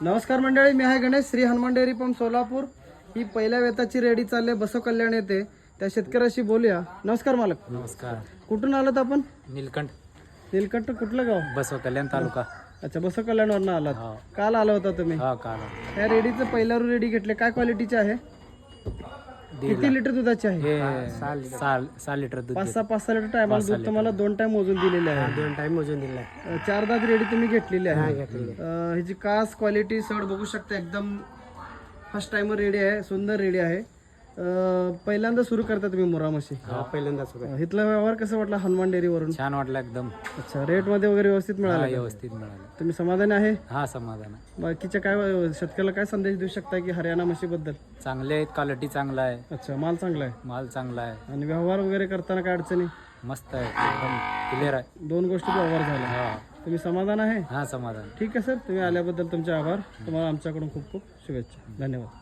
नमस्कार मंडळी, मी आहे गणेश, श्री हनुमान डेअरी पंप सोलापूर। ही पहिल्या वेताची रेडी चालले बसव कल्याण येते, त्या शेतकऱ्याशी बोलूया। नमस्कार मालक। नमस्कार। कुठून आलात आपण? नीलकंठ कुठलं गाव? बसव कल्याण तालुका। अच्छा, बसव कल्याणवरून आलात। हो. काल आला होता तुम्ही? हा काल त्या रेडीचं पहिल्यावर रेडी घेतले, काय क्वालिटीचे आहे? किती लिटर दुधाचे आहे? हे 6 लिटर दूध 5-6 लिटर टायमाला दूध तुम्हाला 2 टाइम मोजून दिलेले आहे। 2 टाइम मोजून दिलाय। 4 दात रेडी तुम्ही घेतलेली आहे। ह्याची कास क्वालिटी सड बघू शकता, एकदम फर्स्ट टाइमर रेडी आहे, सुंदर रेडी आहे। पहिल्यांदा सुरू करता तुम्ही मुरा म्हशी? हा पहिल्यांदा सुरू। इथला व्यवहार कसा वाटला हनुमान डेअरीवरून? छान वाटलं एकदम। अच्छा, रेट मध्ये वगैरे व्यवस्थित मिळाला? व्यवस्थित मिळालं। तुम्ही समाधानी आहे? हा समाधान। बाकीच्या काय शेतकऱ्याला काय संदेश देऊ शकता की हरियाणा म्हशीबद्दल? चांगले आहेत, क्वालिटी चांगला आहे, अच्छा, माल चांगला आहे, माल चांगला आहे आणि व्यवहार वगैरे करताना काय अडचणी? मस्त आहे, एकदम क्लिअर आहे। 2 गोष्टी व्यवहार झाला। हा तुम्ही समाधान आहे? हा समाधान। ठीक आहे सर, तुम्ही आल्याबद्दल तुमचे आभार। तुम्हाला आमच्याकडून खूप खूप शुभेच्छा। धन्यवाद।